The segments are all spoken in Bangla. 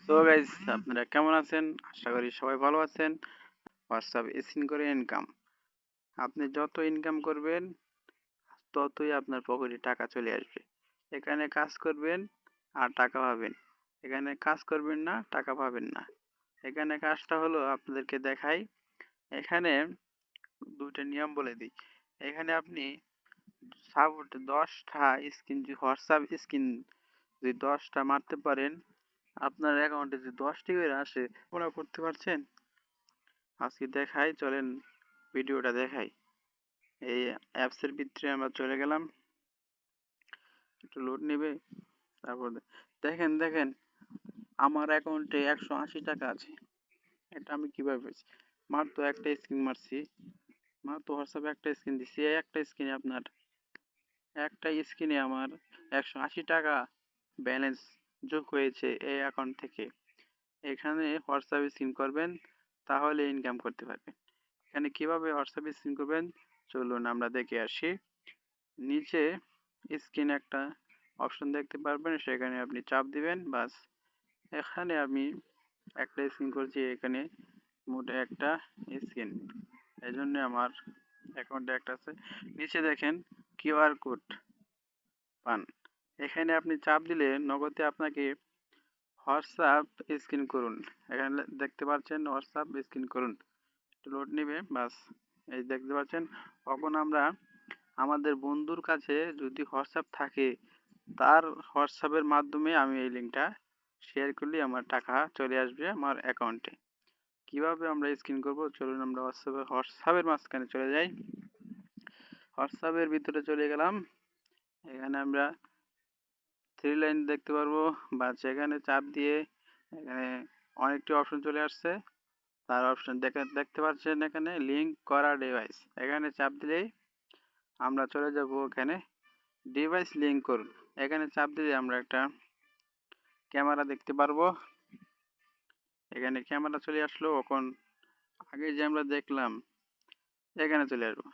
তো গাইস, আপনারা কেমন আছেন? আশা করি সবাই ভালো আছেন। হোয়াটসঅ্যাপ স্ক্রিন করে ইনকাম। আপনি যত ইনকাম করবেন ততই আপনার পকেটে টাকা চলে আসবে। এখানে কাজ করবেন আর টাকা পাবেন। এখানে কাজ করবেন না, টাকা পাবেন না। এখানে কাজটা হলো আপনাদেরকে দেখাই। এখানে দুইটা নিয়ম বলে দিই। এখানে আপনি সাপোর্ট 10টা স্ক্রিন, হোয়াটসঅ্যাপ স্ক্রিন যদি 10টা মারতে পারেন, আপনার অ্যাকাউন্টে যে 10টি করে আসে, ওরা করতে পারছেন? আজকে দেখাই, চলেন ভিডিওটা দেখাই। এই অ্যাপসের ভিতরে আমরা চলে গেলাম, একটু লোড নেবে। তারপর দেখেন দেখেন আমার অ্যাকাউন্টে 180 টাকা আছে। এটা আমি কিভাবে পেয়েছি? মাত্র একটা স্ক্রিন মারছি, মাত্র হোয়াটসঅ্যাপে একটা স্ক্রিন দিছি। এই একটা স্ক্রিনে আমার 180 টাকা ব্যালেন্স যোগ হয়েছে এই অ্যাকাউন্ট থেকে। এখানে হোয়াটসঅ্যাপ স্ক্রিন করবেন, তাহলে ইনকাম করতে পারবেন। এখানে কিভাবে হোয়াটসঅ্যাপ স্ক্রিন করবেন চলুন আমরা দেখে আসি। নিচে স্ক্রিন একটা অপশন দেখতে পারবেন, সেখানে আপনি চাপ দিবেন, বাস। এখানে আমি একটা স্ক্রিন করছি, এখানে মোট একটা স্ক্রিন, এই জন্য আমার অ্যাকাউন্টে একটা আছে। নিচে দেখেন কিউআর কোড পান, এখানে আপনি চাপ দিলে নগদে আপনাকে হোয়াটসঅ্যাপ স্ক্রিন করুন। এখানে দেখতে পাচ্ছেন হোয়াটসঅ্যাপ স্ক্রিন করুন, একটু লোড নিবে, বাস। এই দেখতে পাচ্ছেন। তখন আমরা আমাদের বন্ধুর কাছে যদি হোয়াটসঅ্যাপ থাকে, তার হোয়াটসঅ্যাপের মাধ্যমে আমি এই লিঙ্কটা শেয়ার করলে আমার টাকা চলে আসবে আমার অ্যাকাউন্টে। কিভাবে আমরা স্ক্রিন করব চলুন আমরা হোয়াটসঅ্যাপের মাঝখানে চলে যাই। হোয়াটসঅ্যাপের ভিতরে চলে গেলাম। এখানে আমরা থ্রি লাইন দেখতে পারবো, বা সেখানে চাপ দিয়ে এখানে অনেকটি অপশন চলে আসছে। তার অপশন দেখতে পাচ্ছেন এখানে লিঙ্ক করা ডিভাইস, এখানে চাপ দিলেই আমরা চলে যাব। এখানে ডিভাইস লিঙ্ক করুন, এখানে চাপ দিলে আমরা একটা ক্যামেরা দেখতে পারবো। এখানে ক্যামেরা চলে আসলো। এখন আগে যে আমরা দেখলাম, এখানে চলে আসবো।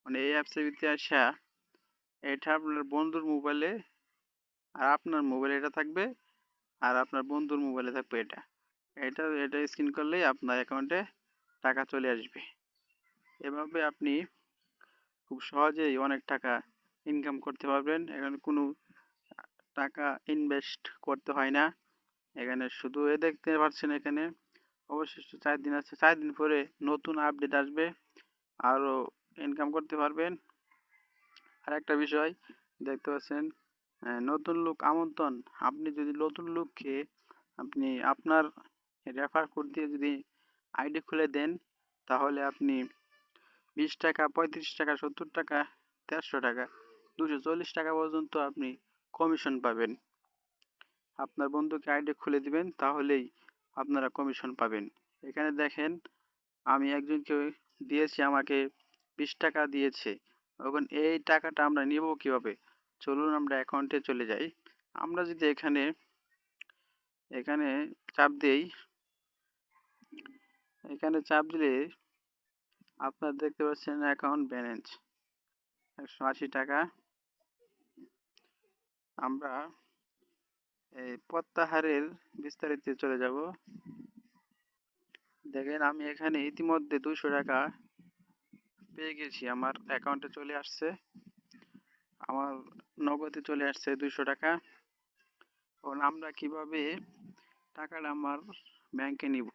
মানে এই অ্যাপসের ভিতরে আসা, এটা আপনার বন্ধুর মোবাইলে আর আপনার মোবাইলে এটা থাকবে, আর আপনার বন্ধুর মোবাইলে থাকবে এটা। এটা স্ক্যান করলেই আপনার অ্যাকাউন্টে টাকা চলে আসবে। এভাবে আপনি খুব সহজেই অনেক টাকা ইনকাম করতে পারবেন। এখানে কোনো টাকা ইনভেস্ট করতে হয় না। এখানে শুধু দেখতে পাচ্ছেন, এখানে অবশিষ্ট 4 দিন আছে। 4 দিন পরে নতুন আপডেট আসবে, আরো ইনকাম করতে পারবেন। আর একটা বিষয় দেখতে পাচ্ছেন, নতুন লোক আমন্ত্রণ। আপনি যদি নতুন লোককে আপনি আপনার রেফার কোড দিয়ে যদি আইডি খুলে দেন, তাহলে আপনি 20 টাকা, 35 টাকা, 70 টাকা, 150 টাকা, 240 টাকা পর্যন্ত আপনি কমিশন পাবেন। আপনার বন্ধুকে আইডি খুলে দিবেন, তাহলেই আপনারা কমিশন পাবেন। এখানে দেখেন আমি একজনকে দিয়েছি, আমাকে 20 টাকা দিয়েছে। এখন এই টাকাটা আমরা নিব কিভাবে চলুন আমরা অ্যাকাউন্টে চলে যাই। আমরা যদি এখানে এখানে চাপ দেই, এখানে চাপ দিলে আপনারা দেখতে পাচ্ছেন অ্যাকাউন্ট ব্যালেন্স 180 টাকা। আমরা এই প্রত্যাহারের বিস্তারিত চলে যাব। দেখেন আমি এখানে ইতিমধ্যে 200 টাকা পেয়ে গেছি, আমার অ্যাকাউন্টে চলে আসছে, আমার নগদে চলে আসছে 200 টাকা। এখন আমরা কিভাবে টাকাটা আমার ব্যাংকে নিব?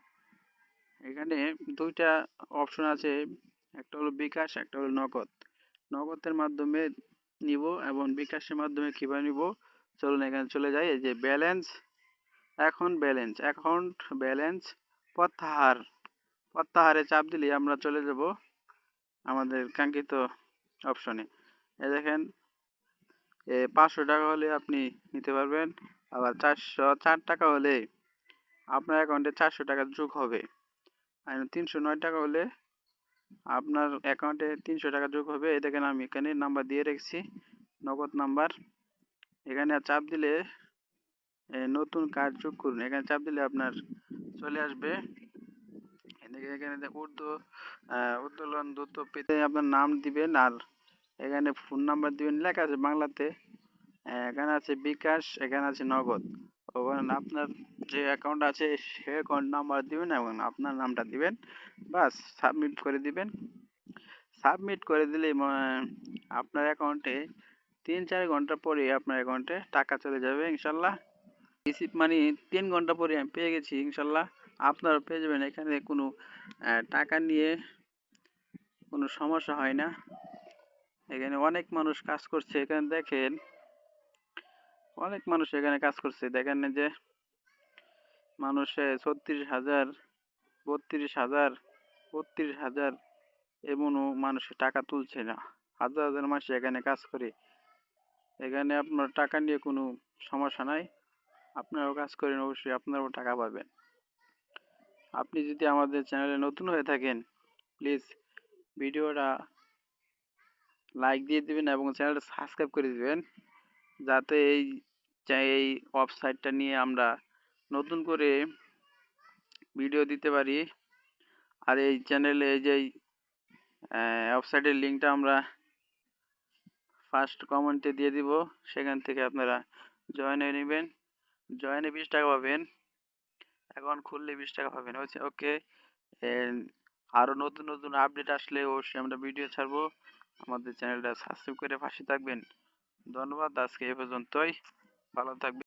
এখানে দুইটা অপশন আছে, একটা হলো বিকাশ, একটা হলো নগদ। নগদের মাধ্যমে নিব এবং বিকাশের মাধ্যমে কিভাবে নিব চলুন এখানে চলে যাই। এই যে ব্যালেন্স, এখন ব্যালেন্স, অ্যাকাউন্ট ব্যালেন্স, প্রত্যাহার। প্রত্যাহারে চাপ দিলে আমরা চলে যাব আমাদের কাঙ্ক্ষিত অপশনে। এই দেখেন 500 টাকা হলে আপনি নিতে পারবেন, আবার 404 টাকা হলে আপনার অ্যাকাউন্টে 400 টাকা যোগ হবে, আর 309 টাকা হলে আপনার অ্যাকাউন্টে 300 টাকা যোগ হবে। এই দেখেন আমি এখানে নাম্বার দিয়ে রেখেছি, নগদ নাম্বার। এখানে চাপ দিলে নতুন কার্ড যোগ করুন, এখানে চাপ দিলে আপনার চলে আসবে। এখানে উত্তোলন দ্রুত পেতে আপনার নাম দিবেন, আর এখানে ফোন নাম্বার দিবেন, লেখা আছে বাংলাতে। এখানে আছে বিকাশ, এখানে আছে নগদ। ওখানে আপনার যে অ্যাকাউন্ট আছে সে অ্যাকাউন্ট নাম্বার দিবেন এবং আপনার নামটা দিবেন, বাস সাবমিট করে দিবেন। সাবমিট করে দিলেই আপনার অ্যাকাউন্টে 3-4 ঘন্টা পরে আপনার অ্যাকাউন্টে টাকা চলে যাবে ইনশাল্লাহ। রিসিভ মানি 3 ঘন্টা পরে আমি পেয়ে গেছি ইনশাল্লাহ। আপনারা পেয়ে যাবেন। এখানে কোনো টাকা নিয়ে কোনো সমস্যা হয় না। এখানে অনেক মানুষ কাজ করছে, এখানে দেখেন অনেক মানুষ এখানে কাজ করছে। দেখেন এই যে মানুষে 36,000, 32,000, 32,000 এমনও মানুষের টাকা তুলছে না। হাজার হাজার মানুষ এখানে কাজ করে। এখানে আপনার টাকা নিয়ে কোনো সমস্যা নাই। আপনারাও কাজ করেন, অবশ্যই আপনারাও টাকা পাবেন। আপনি যদি আমাদের চ্যানেলে নতুন হয়ে থাকেন, প্লিজ ভিডিওটা লাইক দিয়ে দিবেন এবং চ্যানেলটা সাবস্ক্রাইব করে দিবেন, যাতে এই ওয়েবসাইটটা নিয়ে আমরা নতুন করে ভিডিও দিতে পারি। আর এই চ্যানেলে এই যে ওয়েবসাইটের লিঙ্কটা আমরা ফার্স্ট কমেন্টে দিয়ে দিব, সেখান থেকে আপনারা জয়েন হয়ে নেবেন। জয়েনে 20 টাকা পাবেন, অ্যাকাউন্ট খুললে 20 টাকা পাবেন। হচ্ছে ওকে। আরো নতুন নতুন আপডেট আসলে অবশ্যই আমরা ভিডিও ছাড়বো। আমাদের চ্যানেলটা সাবস্ক্রাইব করে পাশে থাকবেন। ধন্যবাদ। আজকে এ পর্যন্তই। ভালো থাকবেন।